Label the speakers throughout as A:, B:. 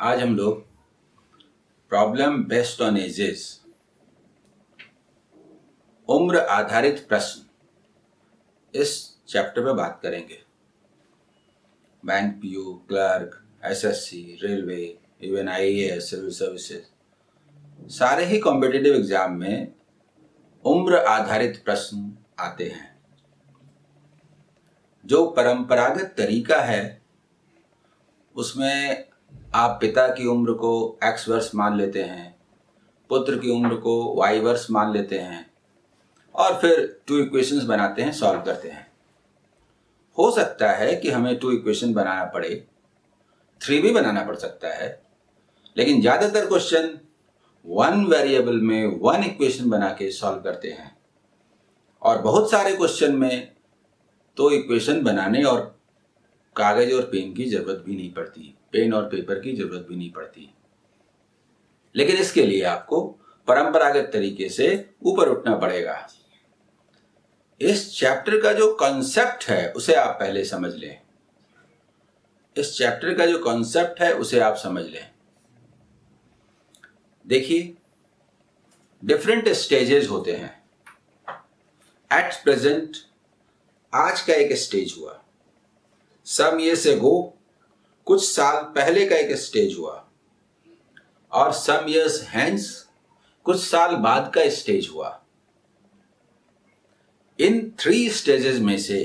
A: आज हम लोग प्रॉब्लम बेस्ड ऑन एजेस, उम्र आधारित प्रश्न, इस चैप्टर में बात करेंगे। Bank PO, clerk, SSC, railway, even IAS, civil services, सारे ही कॉम्पिटिटिव एग्जाम में उम्र आधारित प्रश्न आते हैं। जो परंपरागत तरीका है उसमें आप पिता की उम्र को x वर्ष मान लेते हैं, पुत्र की उम्र को y वर्ष मान लेते हैं और फिर 2 इक्वेशंस बनाते हैं, सॉल्व करते हैं। हो सकता है कि हमें 2 इक्वेशन बनाना पड़े, 3 भी बनाना पड़ सकता है, लेकिन ज़्यादातर क्वेश्चन 1 वेरिएबल में 1 इक्वेशन बना के सॉल्व करते हैं और बहुत सारे क्वेश्चन में तो इक्वेशन बनाने और कागज और पेन की जरूरत भी नहीं पड़ती, पेन और पेपर की जरूरत भी नहीं पड़ती। लेकिन इसके लिए आपको परंपरागत तरीके से ऊपर उठना पड़ेगा। इस चैप्टर का जो कॉन्सेप्ट है उसे आप पहले समझ लें। इस चैप्टर का जो कॉन्सेप्ट है उसे आप समझ लें। देखिए, डिफरेंट स्टेजेस होते हैं। एट प्रेजेंट आज का एक स्टेज हुआ, सम ईयर्स एगो कुछ साल पहले का एक स्टेज हुआ, और सम ईयर्स हेंस कुछ साल बाद का स्टेज हुआ। इन 3 स्टेजेस में से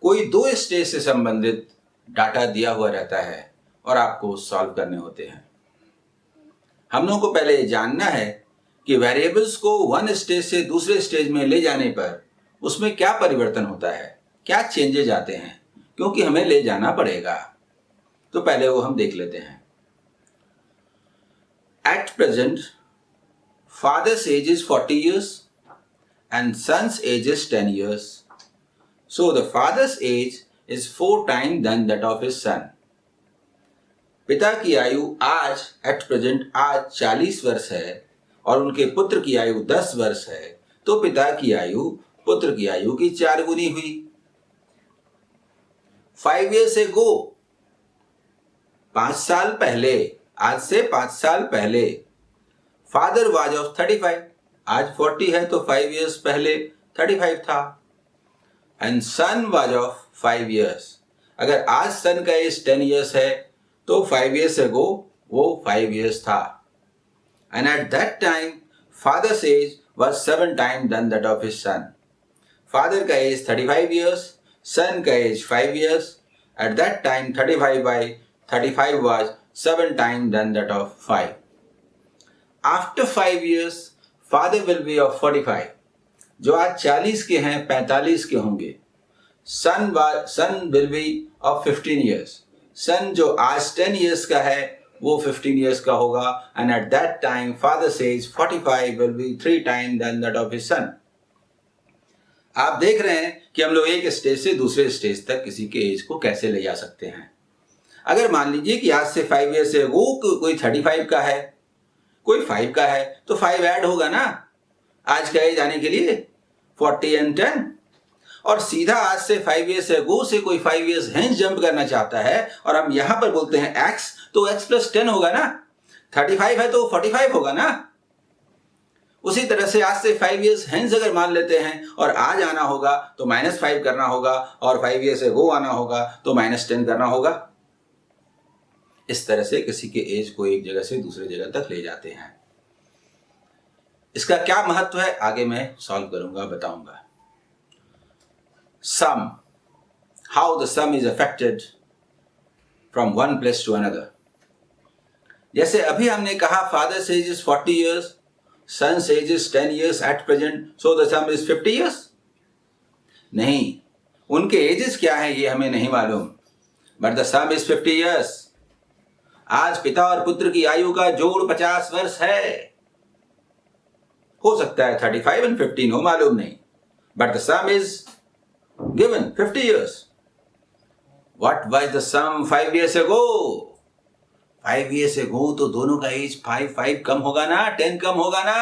A: कोई 2 स्टेज से संबंधित डाटा दिया हुआ रहता है और आपको सॉल्व करने होते हैं। हम लोगों को पहले ये जानना है कि वेरिएबल्स को 1 स्टेज से दूसरे स्टेज में ले जाने पर उसमें क्या परिवर्तन होता है, क्या चेंजेज आते हैं, क्योंकि हमें ले जाना पड़ेगा। तो पहले वो हम देख लेते हैं। At present father's age is 40 years and son's age is 10 years. So the father's age is 4 times than that of his son. पिता की आयु आज एट प्रेजेंट आज 40 वर्ष है और उनके पुत्र की आयु 10 वर्ष है, तो पिता की आयु पुत्र की आयु की 4 गुनी हुई। 5 years ago, 5 साल पहले, आज से 5 साल पहले, फादर वाज ऑफ 35, आज 40 है तो 5 years पहले 35 था। And son was of 5 years, अगर आज सन का एज 10 years है तो 5 years ago वो 5 years था। And at that time, father's age was 7 times than that of his son. Father का एज 35 years, son का as 5 years. At that time, 35 by 35 was 7 times than that of 5. After 5 years, father will be of 45. जो आज 40 के हैं 45 के होंगे। Son will be of 15 years. Son जो आज 10 years का है वो 15 years का होगा। And at that time father's age 45 will be 3 times than that of his son. आप देख रहे हैं कि हम लोग एक स्टेज से दूसरे स्टेज तक किसी के एज को कैसे ले जा सकते हैं। अगर मान लीजिए कि आज से 5 years से वो कोई 35 का है, कोई 5 का है, तो 5 ऐड होगा ना आज का एज आने के लिए, 40 and 10। और सीधा आज से 5 years ago से कोई 5 years हेंस जंप करना चाहता है और हम यहां पर बोलते हैं x, तो x plus 10 होगा ना। 35 है तो 45 होगा ना। उसी तरह से आज से 5 years हेंस अगर मान लेते हैं और आज आना होगा तो -5 करना होगा, और 5 years ago आना होगा तो -10 करना होगा। इस तरह से किसी के एज को एक जगह से दूसरे जगह तक ले जाते हैं। इसका क्या महत्व है आगे मैं सॉल्व करूंगा, बताऊंगा। Sum, how the sum is affected from one place to another. जैसे अभी हमने कहा father's age is 40 years, son's age is 10 years at present, so the sum is 50 years. नहीं, उनके एजेस क्या है ये हमें नहीं मालूम, but the sum is 50 years. आज पिता और पुत्र की आयु का जोड़ 50 वर्ष है। हो सकता है 35 and 15 हो, मालूम नहीं, but the sum is given 50 years. What was the sum 5 years ago? 5 years ago तो दोनों का एज 5 कम होगा ना, 10 कम होगा ना,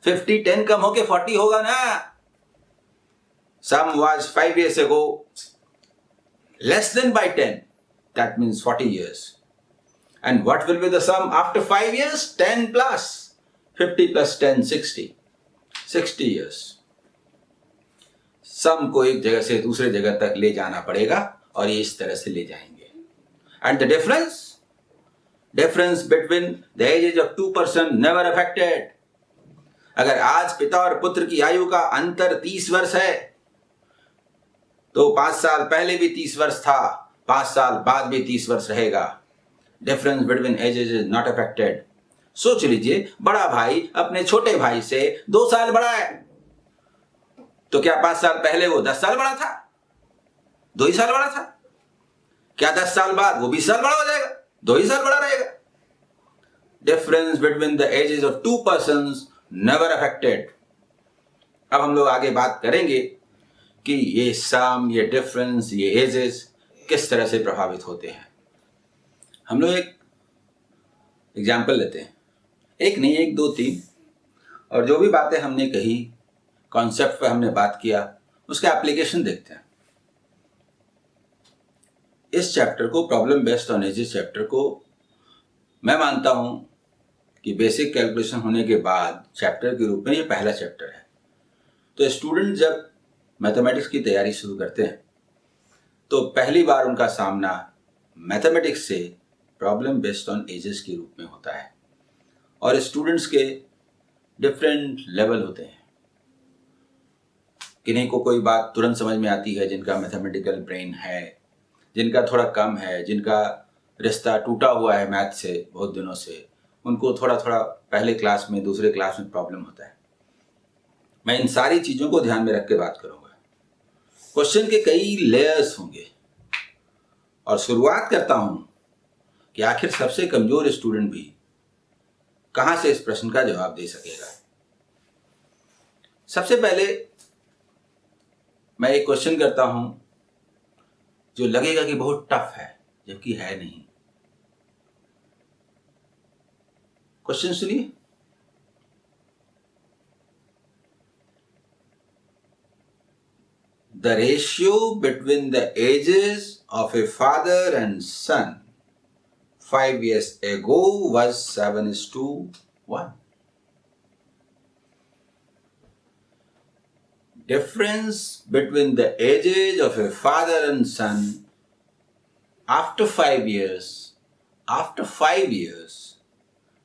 A: 50 10 कम होके 40 होगा ना। Sum was 5 years ago less than by 10, That means 40 years. And what will be the sum after 5 years? 10 plus 50 plus 10, 60. 60 years. सम को एक जगह से दूसरे जगह तक ले जाना पड़ेगा और ये इस तरह से ले जाएंगे. And the difference between the ages of two persons never affected. अगर आज पिता और पुत्र की आयु का अंतर 30 वर्ष है तो 5 साल पहले भी 30 वर्ष था, 5 साल बाद भी 30 वर्ष रहेगा. Difference between ages is not affected. सोच लीजिए, बड़ा भाई अपने छोटे भाई से 2 साल बड़ा है, तो क्या 5 साल पहले वो 10 साल बड़ा था? 2 ही साल बड़ा था. क्या 10 साल बाद वो 20 साल बड़ा हो जाएगा? 2 ही साल बड़ा रहेगा. Difference between the ages of two persons never affected. अब हम लोग आगे बात करेंगे कि ये सम, ये डिफरेंस, ये एजेस किस तरह से प्रभावित होते हैं. हम लोग एक एग्जाम्पल लेते हैं, एक नहीं, 1, 2, 3, और जो भी बातें हमने कही, कॉन्सेप्ट पे हमने बात किया, उसका एप्लीकेशन देखते हैं. इस चैप्टर को, problem based on edges chapter को, मैं मानता हूं कि बेसिक कैलकुलेशन होने के बाद चैप्टर के रूप में ये पहला चैप्टर है. तो स्टूडेंट जब मैथमेटिक्स की तैयारी शुरू करते हैं तो पहली बार उनका सामना मैथमेटिक्स से प्रॉब्लम बेस्ड ऑन एजेस के रूप में होता है. और स्टूडेंट्स के डिफरेंट लेवल होते हैं. किन्हीं को कोई बात तुरंत समझ में आती है जिनका मैथमेटिकल ब्रेन है, जिनका थोड़ा कम है, जिनका रिश्ता टूटा हुआ है मैथ से बहुत दिनों से, उनको थोड़ा थोड़ा पहले क्लास में, दूसरे क्लास में प्रॉब्लम होता है. मैं इन सारी चीज़ों को ध्यान में रख के बात करूँगा. क्वेश्चन के कई लेयर्स होंगे और शुरुआत करता हूं कि आखिर सबसे कमजोर स्टूडेंट भी कहां से इस प्रश्न का जवाब दे सकेगा. सबसे पहले मैं एक क्वेश्चन करता हूं जो लगेगा कि बहुत टफ है, जबकि है नहीं. क्वेश्चन सुनिए. The ratio between the ages of a father and son 5 years ago was 7:1. Difference between the ages of a father and son after 5 years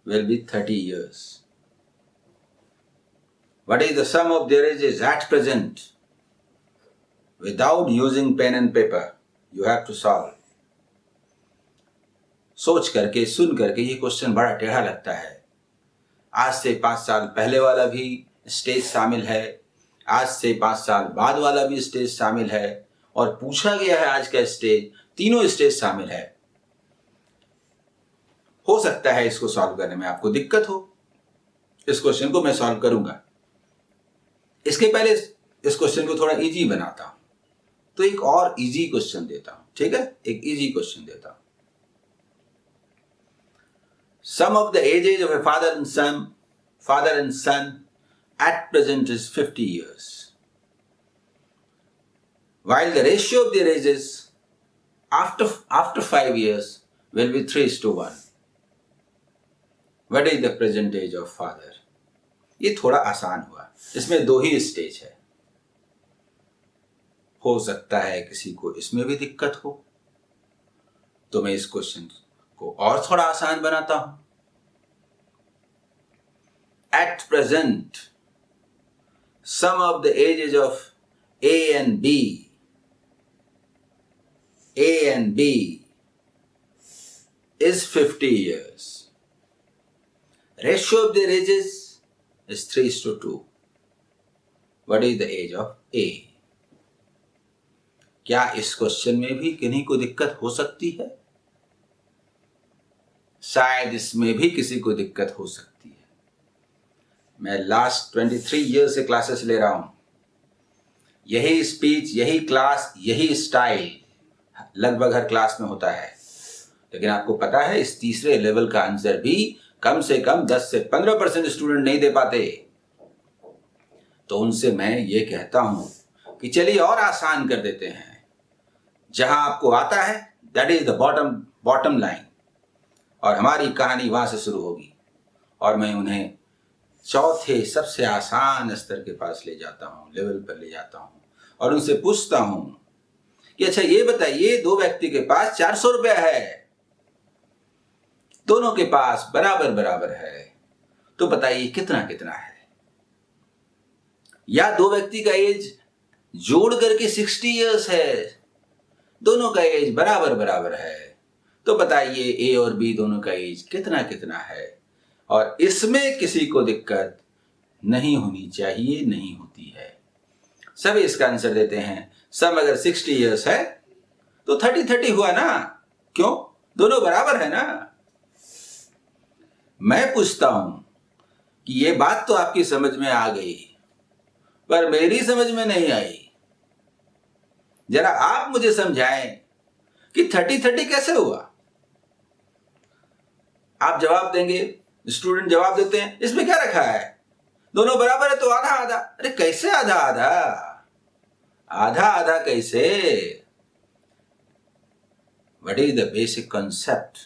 A: will be 30 years. What is the sum of their ages at present? Without using pen and paper, you have to solve. सोच करके, सुन करके ये question बड़ा टेढ़ा लगता है. आज से 5 साल पहले वाला भी स्टेज शामिल है, आज से 5 साल बाद वाला भी स्टेज शामिल है, और पूछा गया है आज का स्टेज, तीनों स्टेज शामिल है. हो सकता है इसको सॉल्व करने में आपको दिक्कत हो. इस क्वेश्चन को मैं सॉल्व करूंगा. इसके पहले इस क्वेश्चन को थोड़ा इजी बनाता हूं, तो एक और इजी क्वेश्चन देता हूं. ठीक है, एक इजी क्वेश्चन देता हूं. Sum of the ages of a father and son at present is 50 years, while the ratio of their ages after 5 years will be 3:1. What is the present age of father? ये थोड़ा आसान हुआ. इसमें 2 ही stage है. हो सकता है किसी को इसमें भी दिक्कत हो, तो मैं इस क्वेश्चन को और थोड़ा आसान बनाता हूं. At present, sum of the ages of A and B is 50 years. Ratio of their ages is 3:2. What is the age of A? क्या इस क्वेश्चन में भी किन्हीं को दिक्कत हो सकती है? शायद इसमें भी किसी को दिक्कत हो सकती है. मैं लास्ट 23 ईयर्स से क्लासेस ले रहा हूं. यही स्पीच, यही क्लास, यही स्टाइल लगभग हर क्लास में होता है. लेकिन आपको पता है, इस तीसरे लेवल का आंसर भी कम से कम 10 से 15% स्टूडेंट नहीं दे पाते. तो उनसे मैं ये कहता हूं कि चलिए और आसान कर देते हैं. जहां आपको आता है that is the bottom line. और हमारी कहानी वहां से शुरू होगी और मैं उन्हें चौथे सबसे आसान स्तर के पास ले जाता हूँ, लेवल पर ले जाता हूँ और उनसे पूछता हूँ कि अच्छा ये बताइए, दो व्यक्ति के पास 400 रुपया है, दोनों के पास बराबर बराबर है, तो बताइए कितना कितना है। या दो व्यक्ति का एज जोड़ करके 60 इयर्स है, दोनों का एज बराबर बराबर है, तो बताइए ए और बी दोनों का एज कितना कितना है। और इसमें किसी को दिक्कत नहीं होनी चाहिए, नहीं होती है। सभी इसका आंसर देते हैं। सम अगर 60 इयर्स है तो 30-30 हुआ ना, क्यों, दोनों बराबर है ना। मैं पूछता हूं कि ये बात तो आपकी समझ में आ गई, पर मेरी समझ में नहीं आई। जरा आप मुझे समझाएं कि 30-30 कैसे हुआ। आप जवाब देंगे, स्टूडेंट जवाब देते हैं, इसमें क्या रखा है, दोनों बराबर है तो आधा आधा। अरे कैसे आधा आधा, आधा आधा कैसे, what is the basic concept.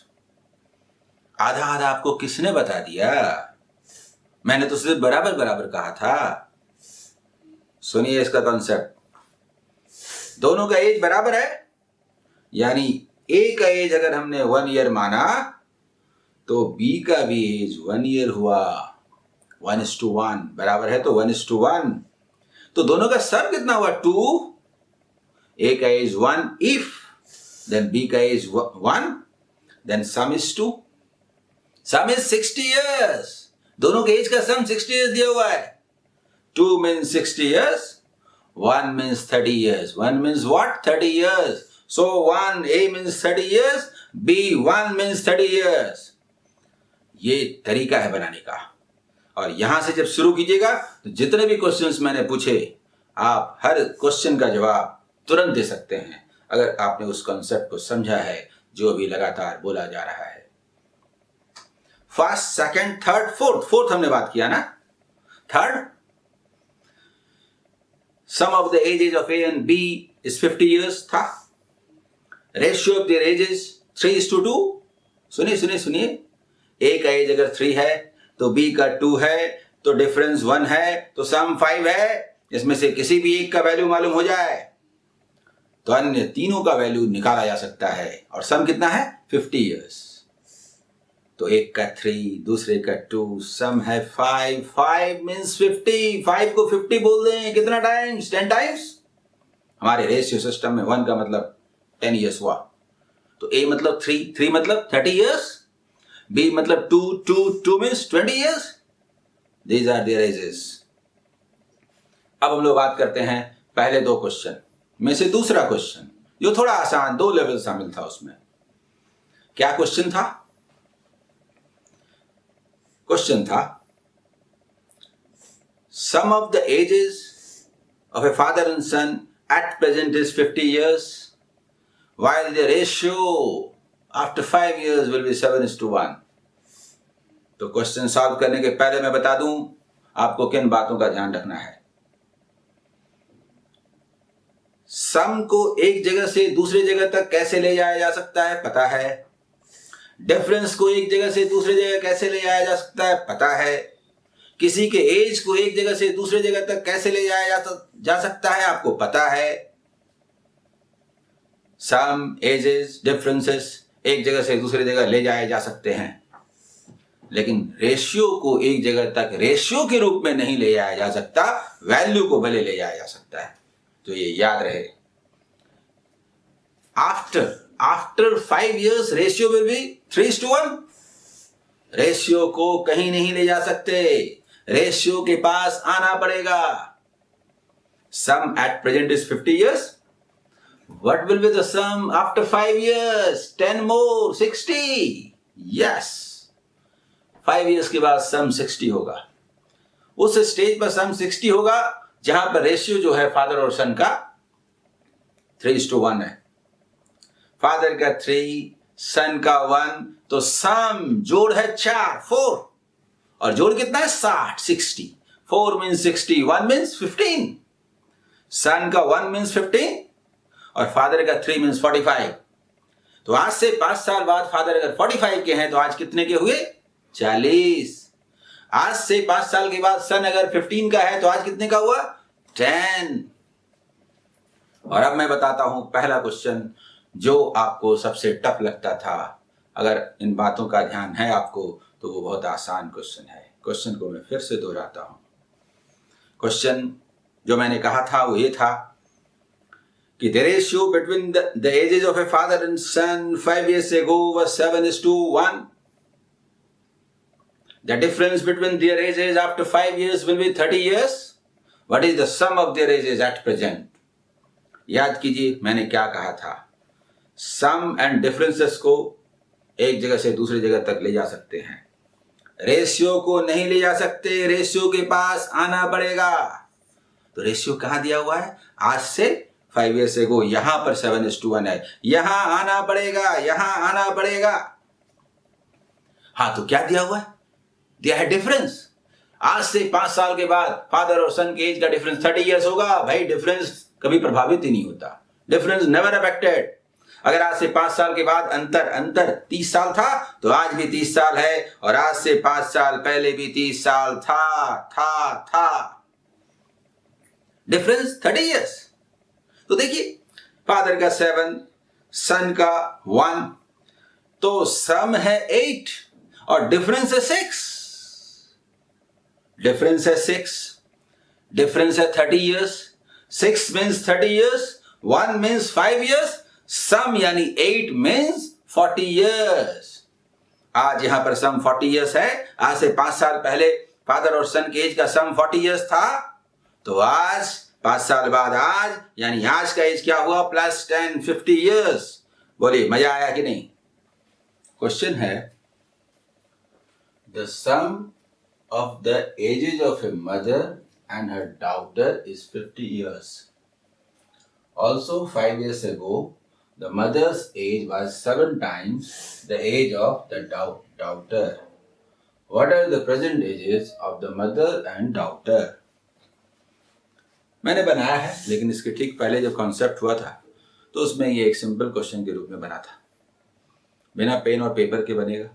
A: आधा आधा आपको किसने बता दिया, मैंने तो सिर्फ बराबर बराबर कहा था। सुनिए इसका कॉन्सेप्ट। दोनों का एज बराबर है, यानी ए का एज अगर हमने 1 ईयर माना तो बी का भी एज 1 ईयर हुआ। 1:1 बराबर है तो 1:1। तो दोनों का सम कितना हुआ, 2। ए का एज 1 इफ, देन बी का age 1, then sum is 2। Sum is 60 years, दोनों के एज का सम 60 इयर्स दिया हुआ है। 2 means 60 years, 1 means 30 years. 1 means what? 30 years. So 1 A means 30 years, B 1 means 30 years. ये तरीका है बनाने का। और यहां से जब शुरू कीजिएगा तो जितने भी क्वेश्चंस मैंने पूछे, आप हर क्वेश्चन का जवाब तुरंत दे सकते हैं अगर आपने उस कॉन्सेप्ट को समझा है जो अभी लगातार बोला जा रहा है। फर्स्ट, सेकंड, थर्ड, फोर्थ हमने बात किया ना। Third, sum of the ages of A and B is 50 years था। Ratio of their edges 3:2। सुनिए, A का एज अगर 3 है तो B का 2 है, तो डिफरेंस 1 है, तो सम 5 है। इसमें से किसी भी एक का वैल्यू मालूम हो जाए तो अन्य तीनों का वैल्यू निकाला जा सकता है। और सम कितना है, 50 इयर्स। तो एक का 3, दूसरे का 2, सम है 5। 5 मीन्स 50। 5 को 50 बोल दें, कितना टाइम्स, 10 टाइम्स। हमारे रेशियो सिस्टम में 1 का मतलब 10 इयर्स हुआ। तो A मतलब 3, 3 मतलब 30 इयर्स, B मतलब 2 means 20 years. These are their ages. अब हम लोग बात करते हैं पहले दो क्वेश्चन में से दूसरा क्वेश्चन, जो थोड़ा आसान, 2 लेवल शामिल था उसमें। क्या क्वेश्चन था? क्वेश्चन था, sum of the ages of a father and son at present is 50 years, while the ratio after 5 years will be 7:1। तो क्वेश्चन सॉल्व करने के पहले मैं बता दूं आपको किन बातों का ध्यान रखना है। सम को एक जगह से दूसरी जगह तक कैसे ले जाया जा सकता है, पता है। डिफरेंस को एक जगह से दूसरी जगह कैसे ले जाया जा सकता है, पता है। किसी के एज को एक जगह से दूसरी जगह तक कैसे ले जाया जा सकता है, आपको पता है। सम, एजेस, डिफरेंसेस एक जगह से दूसरी जगह ले जाए जा सकते हैं, लेकिन रेशियो को एक जगह तक रेशियो के रूप में नहीं ले जाया जा सकता, वैल्यू को भले ले जाया जा सकता है। तो ये याद रहे। After 5 years ratio will be 3:1। Ratio को कहीं नहीं ले जा सकते, रेशियो के पास आना पड़ेगा। Sum at present is 50 years। What will be the sum after 5 years? 10 more, 60। Yes, 5 years के बाद सम 60 होगा। उस स्टेज पर सम 60 होगा जहां पर रेशियो जो है फादर और सन का 3:1 है। फादर का 3, सन का 1, तो सम जोड़ है 4, 4, और जोड़ कितना है 60, 60। 4 मीन्स 60, 1 मीन्स 15। सन का 1 मीन्स 15 और फादर का 3 मीन्स 45। तो आज से 5 साल बाद फादर अगर 45 के हैं तो आज कितने के हुए? 40। आज से 5 साल के बाद सन अगर 15 का है तो आज कितने का हुआ? 10। और अब मैं बताता हूं पहला क्वेश्चन जो आपको सबसे टफ लगता था। अगर इन बातों का ध्यान है आपको तो वो बहुत आसान क्वेश्चन है। क्वेश्चन को मैं फिर से दोहराता हूं। क्वेश्चन जो मैंने कहा था वो ये था कि the ratio between the ages of a father and son 5 years ago was 7:1. The difference between their ages after 5 years will be 30 years. What is the sum of their ages at present? याद कीजिए मैंने क्या कहा था। सम and differences को एक जगह से दूसरी जगह तक ले जा सकते हैं, रेशियो को नहीं ले जा सकते, रेशियो के पास आना पड़ेगा। तो रेशियो कहाँ दिया हुआ है? आज से 5 years ago, यहां पर 7:1 है, यहां आना पड़ेगा, यहां आना पड़ेगा। हाँ, तो क्या दिया हुआ है? दिया है डिफरेंस। आज से 5 साल के बाद फादर और सन के एज का डिफरेंस 30 years होगा। भाई डिफरेंस कभी प्रभावित ही नहीं होता, डिफरेंस नेवर अफेक्टेड। अगर आज से 5 साल के बाद अंतर 30 साल था तो आज भी 30 साल है, और आज से 5 साल पहले भी 30 साल था। Difference 30 years। तो देखिए फादर का 7, सन का 1, तो सम है 8 और डिफरेंस है 6। डिफरेंस है 6, डिफरेंस है 30 years। 6 means 30 years, 1 means 5 years, सम यानी 8 means 40 years। आज यहां पर सम 40 years है। आज से 5 साल पहले फादर और सन के एज का सम 40 years था, तो आज 5 साल बाद आज यानी आज का एज क्या हुआ? +10 50 years। बोलिए मजा आया कि नहीं? क्वेश्चन है the sum of the ages of a mother and her daughter is 50 years। Also 5 years ago the mother's age was 7 times the age of the daughter. What are the present ages of the mother and daughter? मैंने बनाया है, लेकिन इसके ठीक पहले जब concept हुआ था तो उसमें ये एक सिंपल क्वेश्चन के रूप में बना था। बिना पेन और पेपर के बनेगा।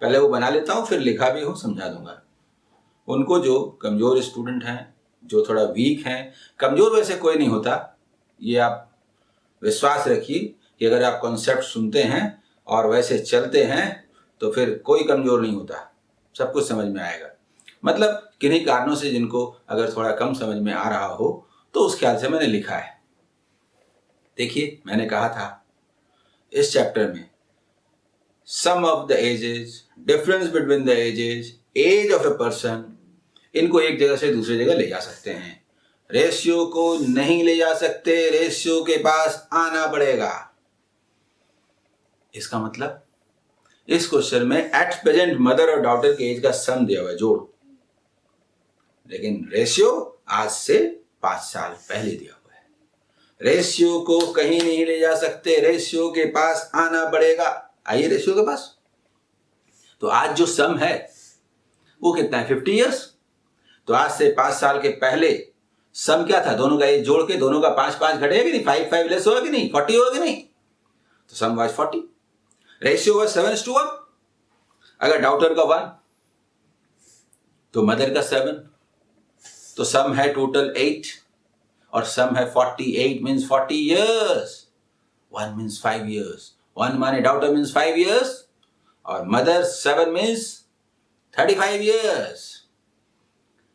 A: पहले वो बना लेता हूँ, फिर लिखा भी हो समझा दूंगा। उनको जो कमज़ोर स्टूडेंट हैं, जो थोड़ा वीक हैं, कमज़ोर वैसे कोई नहीं होता, ये आप विश्वास रखिए कि अगर आप कॉन्सेप्ट सुनते हैं और वैसे चलते हैं तो फिर कोई कमज़ोर नहीं होता, सब कुछ समझ में आएगा। मतलब किन्हीं कारणों से जिनको अगर थोड़ा कम समझ में आ रहा हो तो उस ख्याल से मैंने लिखा है। देखिए मैंने कहा था इस चैप्टर में sum of the ages, difference between the ages, age of a person, इनको एक जगह से दूसरी जगह ले जा सकते हैं। रेशियो को नहीं ले जा सकते, रेशियो के पास आना पड़ेगा। इसका मतलब इस क्वेश्चन में एट प्रेजेंट मदर और डॉटर के एज का सम दिया हुआ है, जोड़, लेकिन रेशियो आज से 5 साल पहले दिया हुआ है। रेशियो को कहीं नहीं ले जा सकते, रेशियो के पास आना पड़ेगा। आइए रेशियो के पास। तो आज जो सम है वो कितना है? 50 years। तो आज से 5 साल के पहले सम क्या था? दोनों का एज जोड़ के दोनों का 5 घटेगा कि नहीं? 5 लेस होगा कि नहीं? 40 होगा कि नहीं? तो सम वाज 40। Ratio was 7:1। अगर डॉटर का 1 तो मदर का 7, तो सम है टोटल 8 और सम है 48 मीन्स 40 years। 1 means 5 years। 1 माने डॉटर मीन्स 5 years और मदर 7 मीन्स 35 years।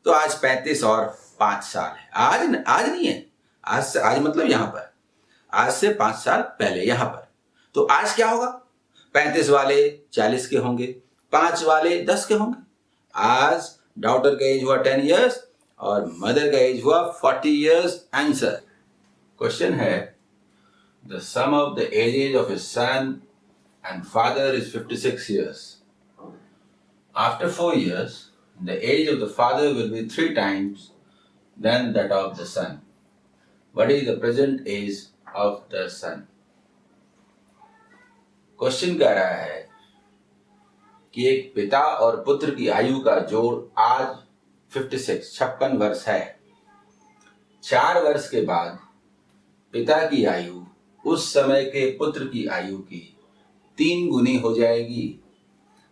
A: तो आज 35 और 5 साल है। आज नहीं है, आज मतलब यहां पर, आज से 5 साल पहले यहां पर। तो आज क्या होगा? 35 वाले 40 के होंगे, 5 वाले 10 के होंगे। आज डॉटर का एज हुआ 10 years और मदर का एज हुआ 40 years। आंसर क्वेश्चन है the sum of the ages of a son and father is 56 years। After 4 years the age of the father will be 3 times than that of the son. What is the present age of the son? Question कह रहा है कि एक पिता और पुत्र की आयु का जोड़ आज 56 वर्ष है। 4 वर्ष के बाद पिता की आयु उस समय के पुत्र की आयु की 3 गुनी हो जाएगी।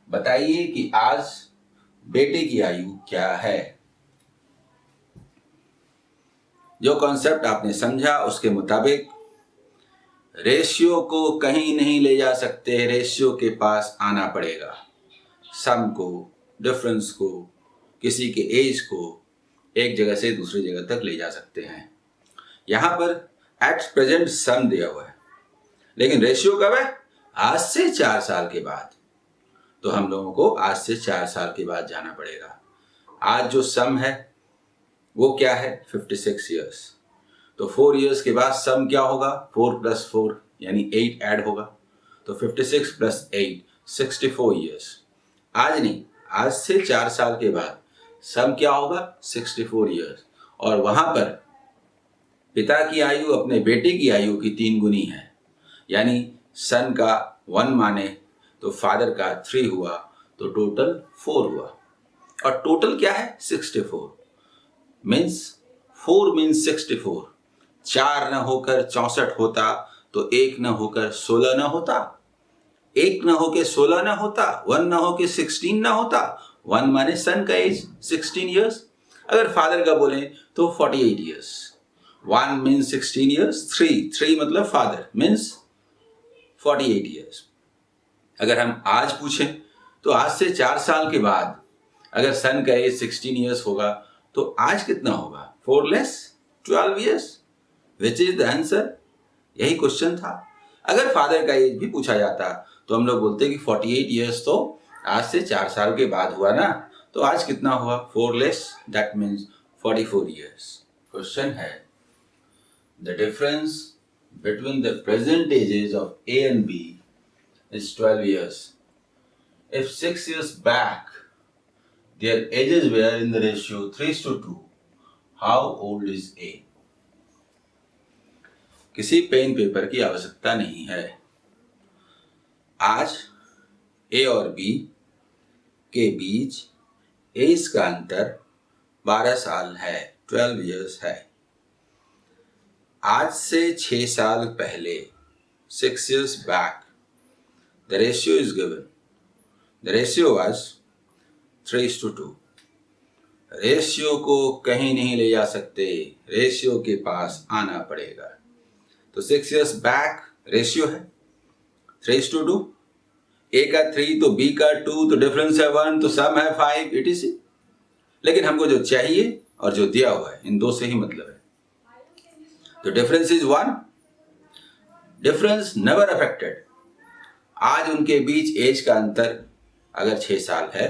A: बताइए कि आज बेटे की आयु क्या है। जो कॉन्सेप्ट आपने समझा उसके मुताबिक रेशियो को कहीं नहीं ले जा सकते, रेशियो के पास आना पड़ेगा। सम को, डिफरेंस को, किसी के एज को एक जगह से दूसरी जगह तक ले जा सकते हैं। यहां पर एट प्रेजेंट सम दिया हुआ है, लेकिन रेशियो कब है? आज से 4 साल के बाद। तो हम लोगों को आज से 4 साल के बाद जाना पड़ेगा। आज जो सम है वो क्या है? 56 ईयर्स। तो 4 ईयर्स के बाद सम क्या होगा? 4 + 4 यानी 8 ऐड होगा। तो 56 + 8 64 ईयर्स। आज नहीं, आज से 4 साल के बाद सम क्या होगा? 64 ईयर्स। और वहां पर पिता की आयु अपने बेटे की आयु की 3 गुनी है, यानी सन का 1 माने तो फादर का 3 हुआ, तो टोटल 4 हुआ। और टोटल क्या है? 64 मीन्स 4 मीन्स 64। 4 न होकर 64 होता तो 1 न होकर 16 न होता, 1 न होकर 16 न होता, 1 न होकर 16 न होता। 1 माने सन का एज 16 ईयर्स। अगर फादर का बोले तो 48 ईयर्स। 1 मीन्स 16 ईयर्स, 3 मतलब फादर मीन्स 48 ईयर्स। अगर हम आज पूछें तो आज से 4 साल के बाद अगर सन का एज 16 ईयर्स होगा तो आज कितना होगा? 4 less 12 years, which is the answer. यही क्वेश्चन था। अगर फादर का एज भी पूछा जाता तो हम लोग बोलते कि 48 ईयर्स तो आज से 4 साल के बाद हुआ ना, तो आज कितना हुआ? 4 less, that means 44 years. Question है, the difference between the present ages of A and B is 12 years. If 6 years back their ages were in the ratio 3:2, how old is A? किसी पेन पेपर की आवश्यकता नहीं है। आज A और B के बीच as का अंतर 12 साल है, 12 years है। आज से 6 साल पहले, 6 years back, the ratio is given. The ratio was 3:2. Ratio को कहीं नहीं ले जा सकते, रेशियो के पास आना पड़ेगा। तो 6 years back रेशियो है 3:2। ए का 3 तो बी का 2, तो डिफरेंस है 1, तो सम है 5, etc। लेकिन हमको जो चाहिए और जो दिया हुआ है इन दो से ही मतलब है। तो difference is 1, difference never affected. आज उनके बीच एज का अंतर अगर 6 साल है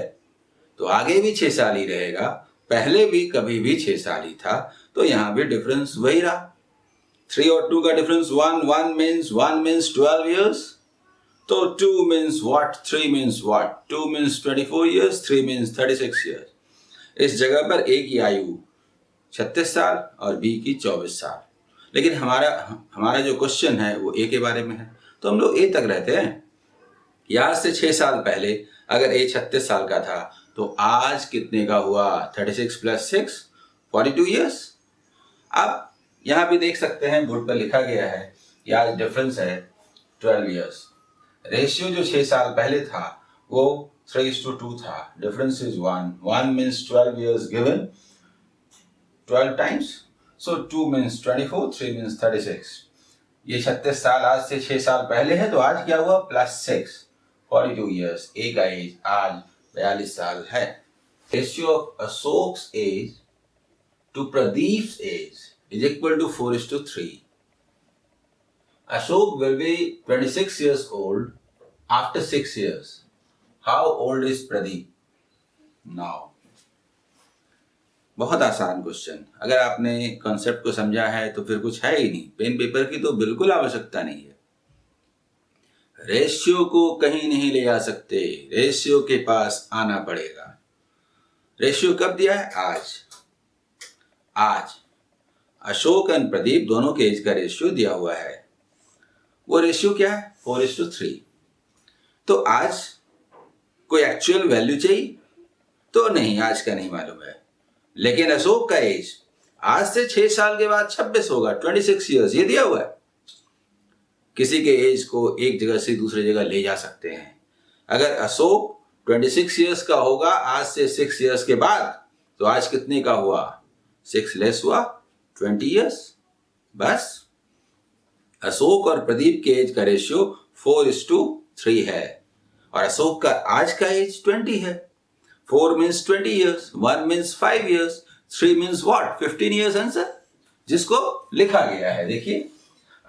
A: तो आगे भी 6 साल ही रहेगा, पहले भी कभी भी 6 साल ही था, तो यहां भी डिफरेंस वही रहा। 3 और 2 का डिफरेंस 1, 1 मीन्स 12 ईयर्स। तो 2 means what, 3 means what, 2 means 24 years, 3 means 36 years. इस जगह पर ए की आयु 36 साल और बी की 24 साल। लेकिन हमारा जो क्वेश्चन है वो ए के बारे में है, तो हम लोग ए तक रहते हैं। आज से 6 साल पहले अगर ए 36 साल का था तो आज कितने का हुआ? 36 + 6 42 ईयर्स। अब यहां भी देख सकते हैं बोर्ड पर लिखा गया है कि आज डिफरेंस है 12 ईयर्स। रेशियो जो 6 साल पहले था वो 3:2 था, difference is 1 means 12 years given 12 times, so 2 means 24, 3 means 36। ये 36 साल आज से 6 साल पहले है, तो आज क्या हुआ? +6 42 ईयर्स। ए का एज आज 42 साल है। Ratio of Ashok's age to Pradeep's age is equal to 4:3। Ashok will be 26 years old after 6 years. How old is Pradeep now? बहुत आसान क्वेश्चन। अगर आपने कॉन्सेप्ट को समझा है तो फिर कुछ है ही नहीं, पेन पेपर की तो बिल्कुल आवश्यकता नहीं है। रेशियो को कहीं नहीं ले जा सकते, रेशियो के पास आना पड़ेगा। रेशियो कब दिया है? आज अशोक और प्रदीप दोनों के एज का रेशियो दिया हुआ है। वो रेशियो क्या है? 4:3। तो आज कोई एक्चुअल वैल्यू चाहिए तो नहीं, आज का नहीं मालूम है। लेकिन अशोक का एज आज से 6 साल के बाद 26 होगा, 26 ईयर्स, ये दिया हुआ है। किसी के एज को एक जगह से दूसरी जगह ले जा सकते हैं। अगर अशोक 26 ईयर्स का होगा आज से 6 ईयर्स के बाद, तो आज कितने का हुआ? 6 लेस हुआ 20 ईयर्स। बस अशोक और प्रदीप के एज का रेशियो 4:3 है और अशोक का आज का एज 20 है। 4 means 20 years, 1 means 5 years, 3 means what? 15 years answer, जिसको लिखा गया है। देखिए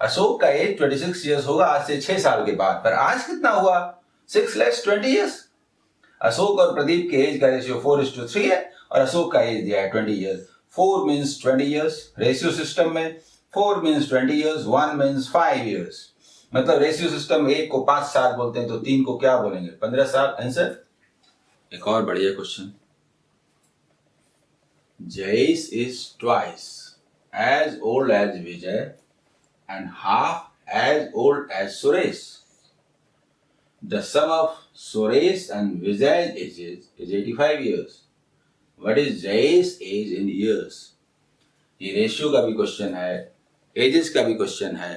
A: अशोक का एज 26 ईयर्स होगा आज से 6 साल के बाद, पर आज कितना हुआ? 6 लेस 20 ईयर्स। अशोक और प्रदीप के एज का रेशियो 4:3 है और अशोक का एज दिया है 20 years. 4 means 20 years, ratio system में 4 मीन्स 20 ईयर्स, 1 मीन्स 5 ईयर्स। मतलब रेशियो सिस्टम 1 को 5 साल बोलते हैं तो 3 को क्या बोलेंगे? 15 साल आंसर। एक और बढ़िया question, Jayesh is twice as old as Vijay and half as old as Suresh. The sum of Suresh and Vijay's ages is 85 years. What is Jayesh's age in years? ये रेशियो का भी क्वेश्चन है, एजेस का भी question है।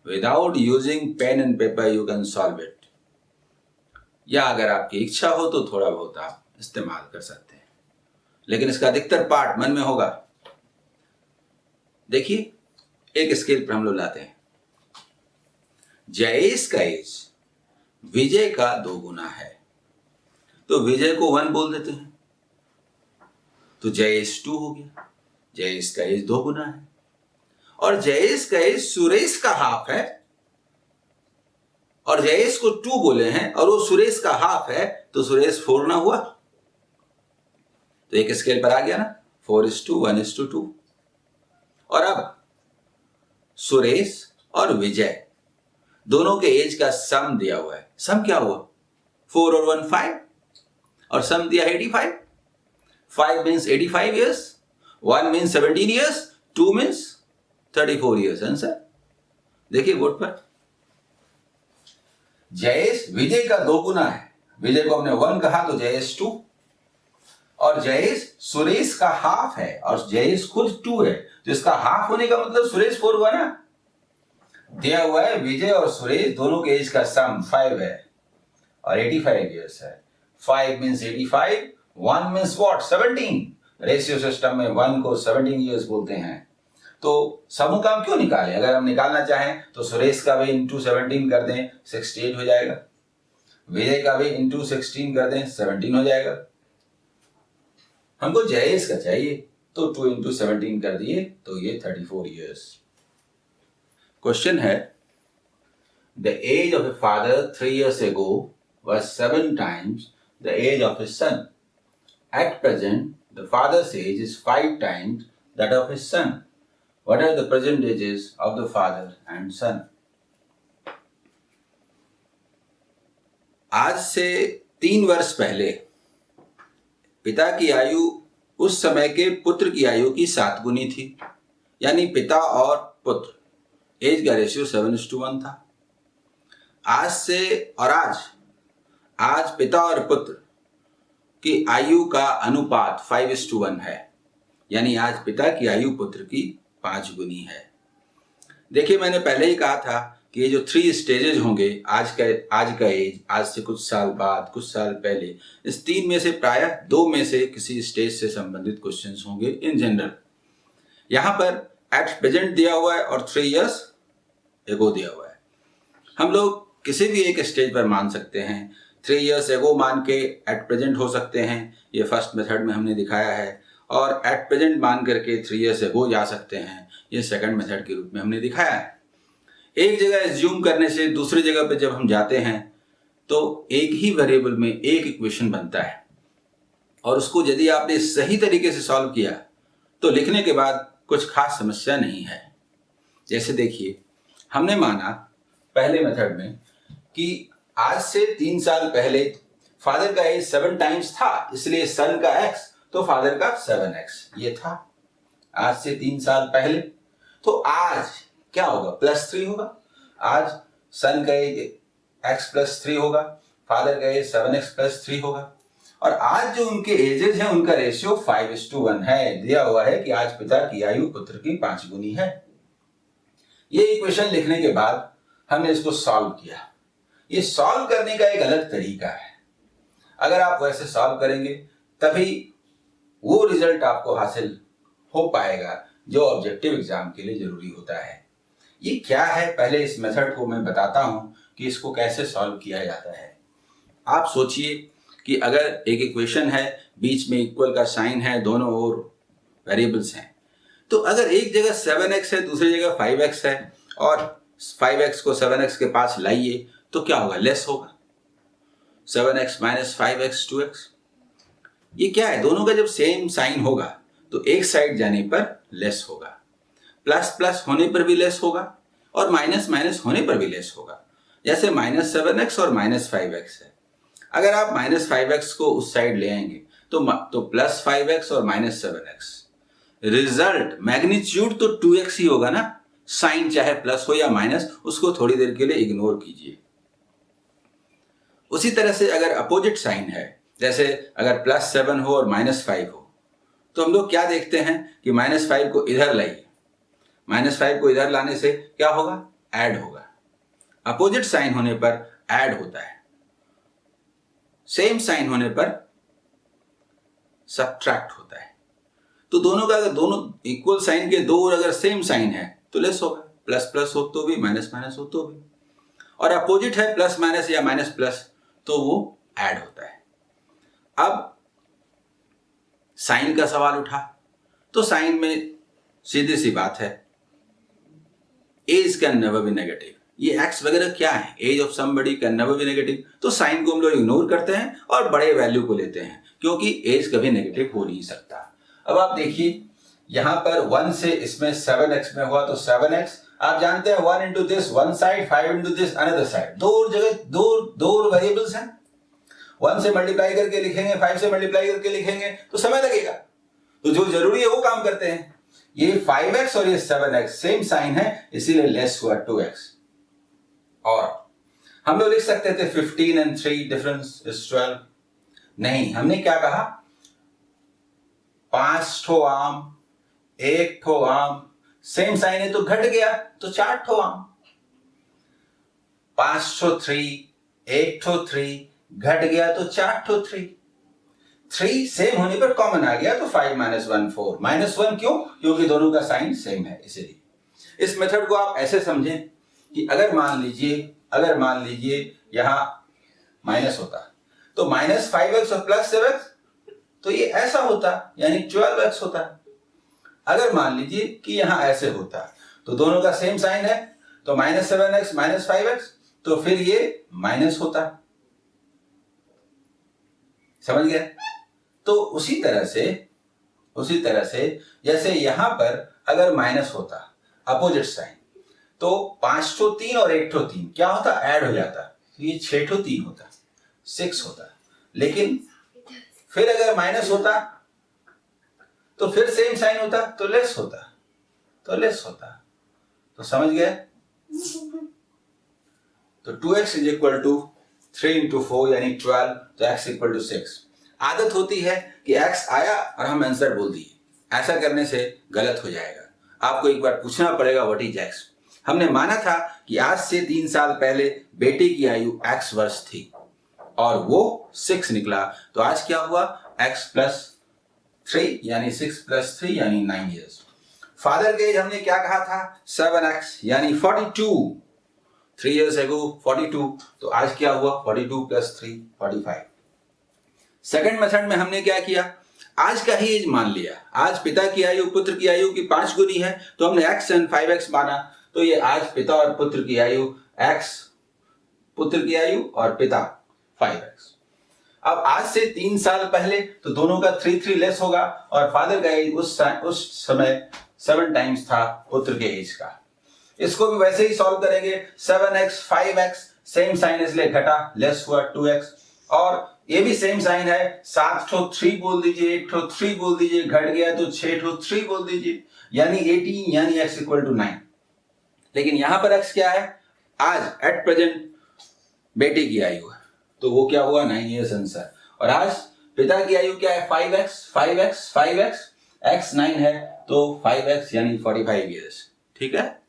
A: Without using pen and paper you can solve it, या अगर आपकी इच्छा हो तो थोड़ा बहुत आप इस्तेमाल कर सकते हैं, लेकिन इसका अधिकतर पार्ट मन में होगा। देखिए एक स्केल पर हम लोग लाते हैं, जयेश का एज विजय का 2 गुना है, तो विजय को 1 बोल देते हैं, तो जयेश 2 हो गया। जयेश का एज 2 गुना है और जयेश का एज सुरेश का हाफ है, और जयेश को 2 बोले हैं और वो सुरेश का हाफ है, तो सुरेश 4 ना हुआ? तो एक स्केल पर आ गया ना, 4:1:2। और अब सुरेश और विजय दोनों के एज का सम दिया हुआ है। सम क्या हुआ? 4 और 1 5, और सम दिया 85। 5 means 85 years, 1 means 17 years, 2 means 34 years answer. देखिए बोर्ड पर, जयेश विजय का 2 गुना है, विजय को हमने 1 कहा तो जयेश 2, और जयेश सुरेश का हाफ है और जयेश खुद 2 है, तो इसका हाफ होने का मतलब सुरेश 4 हुआ ना। दिया हुआ है विजय और सुरेश दोनों के एज का सम 5 है और 85 ईयर्स है। 5 means 85, 1 means what? 17। Ratio system में 1 को 17 ईयर्स बोलते हैं। तो समूह का हम क्यों निकालें? अगर हम निकालना चाहें तो सुरेश का भी इंटू 17 कर दें, 68 हो जाएगा। विजय का भी इंटू 16 कर दें, 17 हो जाएगा। हमको जयेश का चाहिए तो 2 इंटू 17 कर दिए तो ये 34 ईयर्स। क्वेश्चन है, the age of a father 3 years ago was 7 times the age of his son. At present, the father's age is 5 times that of his son. What are the present ages of the father and son? आज से 3 वर्ष पहले पिता की आयु उस समय के पुत्र की आयु की 7 गुनी थी, यानी पिता और पुत्र एज का रेशियो 7:1 था। आज से और आज पिता और पुत्र की आयु का अनुपात 5:1 है, यानी आज पिता की आयु पुत्र की 5 गुनी है। देखिए मैंने पहले ही कहा था कि ये जो 3 स्टेजेज होंगे, आज का एज, आज से कुछ साल बाद, कुछ साल पहले, इस 3 में से प्रायः 2 में से किसी स्टेज से संबंधित क्वेश्चंस होंगे इन जनरल। यहाँ पर एट प्रेजेंट दिया हुआ है और 3 years एगो दिया हुआ है। हम लोग किसी भी एक स्टेज पर मान सकते हैं। 3 years एगो मान के एट प्रेजेंट हो सकते हैं, ये फर्स्ट मेथड में हमने दिखाया है, और एट प्रेजेंट मान करके 3 years एगो जा सकते हैं, ये सेकंड मेथड के रूप में हमने दिखाया है। एक जगह एज्यूम करने से दूसरी जगह पे जब हम जाते हैं तो एक ही वेरिएबल में एक इक्वेशन बनता है, और उसको यदि आपने सही तरीके से सॉल्व किया तो लिखने के बाद कुछ खास समस्या नहीं है। जैसे देखिए, हमने माना पहले मेथड में कि आज से 3 साल पहले फादर का एज 7 times था, इसलिए सन का x तो फादर का 7x ये था आज से 3 साल पहले। तो आज क्या होगा? +3 होगा। आज सन का एज x +3 होगा, फादर का एज 7x +3 होगा, और आज जो उनके एजेस हैं उनका रेशियो 5:1 है। दिया हुआ है कि आज पिता की आयु पुत्र की 5 गुनी है। ये इक्वेशन लिखने के बाद हमने इसको सॉल्व किया। ये सॉल्व करने का एक अलग तरीका है। अगर आप वैसे सॉल्व करेंगे तभी वो रिजल्ट आपको हासिल हो पाएगा जो ऑब्जेक्टिव एग्जाम के लिए जरूरी होता है। ये क्या है, पहले इस मेथड को मैं बताता हूं कि इसको कैसे सॉल्व किया जाता है। आप सोचिए कि अगर एक इक्वेशन है, बीच में इक्वल का साइन है, दोनों ओर वेरिएबल्स हैं, तो अगर एक जगह 7x है, दूसरी जगह 5x है और 5x को 7x के पास लाइए तो क्या होगा, लेस होगा। 7x minus 5x 2x। ये क्या है, दोनों का जब सेम साइन होगा तो एक साइड जाने पर लेस होगा, प्लस प्लस होने पर भी लेस होगा और माइनस माइनस होने पर भी लेस होगा। जैसे -7x और -5x है, अगर आप -5x को उस साइड ले आएंगे तो +5x और -7x, रिजल्ट मैग्नीट्यूड तो 2x ही होगा ना। साइन चाहे प्लस हो या माइनस, उसको थोड़ी देर के लिए इग्नोर कीजिए। उसी तरह से अगर अपोजिट साइन है, जैसे अगर +7 हो और -5 हो, तो हम लोग क्या देखते हैं कि -5 को इधर लाइए। -5 को इधर लाने से क्या होगा, ऐड होगा। अपोजिट साइन होने पर ऐड होता है, सेम साइन होने पर सब्ट्रैक्ट होता है। तो दोनों का, अगर दोनों इक्वल साइन के दो और अगर सेम साइन है तो लेस होगा, प्लस प्लस हो तो भी, माइनस माइनस हो तो भी। और अपोजिट है प्लस माइनस या माइनस प्लस, तो वो ऐड होता है। अब साइन का सवाल उठा, तो साइन में सीधी सी बात है, age can never be negative. ये एक्स वगैरह क्या है, age of somebody can never be negative. तो साइन को हम लोग इग्नोर करते हैं और बड़े वैल्यू को लेते हैं, क्योंकि एज कभी नेगेटिव हो नहीं सकता। अब आप देखिए, यहां पर 1 से इसमें 7x में हुआ तो 7x, आप जानते हैं 1 into this one side, 5 into this another side, दो जगह दो वेरिएबल्स हैं। 1 से मल्टीप्लाई करके लिखेंगे, 5 से मल्टीप्लाई करके लिखेंगे तो समय लगेगा, तो जो जरूरी है वो काम करते हैं। ये 5x और ये 7x सेम साइन है, इसीलिए लेस हुआ 2x। और हम लोग लिख सकते थे 15 and 3 डिफरेंस इज 12। नहीं, हमने क्या कहा, 5 ठो आम, 1 ठो आम, सेम साइन है तो घट गया तो 4 ठो आम। 5 ठो 3, 1 ठो 3, घट गया तो 4 ठो 3। 3 सेम होने पर कॉमन आ गया तो 5 - 1 4। -1 क्यों, क्योंकि दोनों का साइन सेम है, इसीलिए। इस मेथड को आप ऐसे समझें कि अगर मान लीजिए यहां माइनस होता तो -5x और +7x, तो ये ऐसा होता, यानी 12x होता। अगर मान लीजिए कि यहां ऐसे होता तो दोनों का सेम साइन है, तो -7x -5x, तो फिर ये माइनस होता। समझ गए। तो उसी तरह से जैसे यहां पर अगर माइनस होता, अपोजिट साइन, तो 5 ठो 3 और 1 ठो 3 क्या होता, ऐड हो जाता, तो ये 6 ठो 3 होता, 6 होता। लेकिन फिर अगर माइनस होता तो फिर सेम साइन होता तो लेस होता। तो समझ गए। तो 2x is equal to 3 into 4 यानी 12, तो x इक्वल टू 6। आदत होती है कि x आया और हम आंसर बोल दिए, ऐसा करने से गलत हो जाएगा। आपको एक बार पूछना पड़ेगा व्हाट इज x। हमने माना था कि आज से 3 साल पहले बेटे की आयु x वर्ष थी और वो 6 निकला, तो आज क्या हुआ, x प्लस 3 यानी 6 प्लस 3 यानी 9 ईयर्स। फादर के एज हमने क्या कहा था, 7x यानी 42। 3 years ago 42, तो आज क्या हुआ, 42 प्लस 3 45। सेकंड मेथड में हमने क्या किया, आज का ही एज मान लिया। आज पिता की आयु पुत्र की आयु की 5 गुनी है, तो हमने x एंड 5x माना, तो ये आज पिता और पुत्र की आयु x, पुत्र की आयु और पिता 5x। अब आज से 3 साल पहले तो दोनों का 3 लेस होगा और फादर का एज उस समय 7 टाइम्स था पुत्र के एज का। इसको भी वैसे ही सॉल्व करेंगे, 7x 5x सेम साइन इसलिए घटा, लेस हुआ 2x। और ये भी सेम साइन है, 7 ठो 3 बोल दीजिए, 1 ठो 3 बोल दीजिए, घट गया तो 6 ठो 3 बोल दीजिए, यानी 18 यानी x इक्वल टू 9। लेकिन यहां पर x क्या है, आज एट प्रेजेंट बेटे की आयु है, तो वो क्या हुआ 9 ईयर्स आंसर। और आज पिता की आयु क्या है, 5x, x 9 है तो 5x यानी 45 ईयर्स। ठीक है।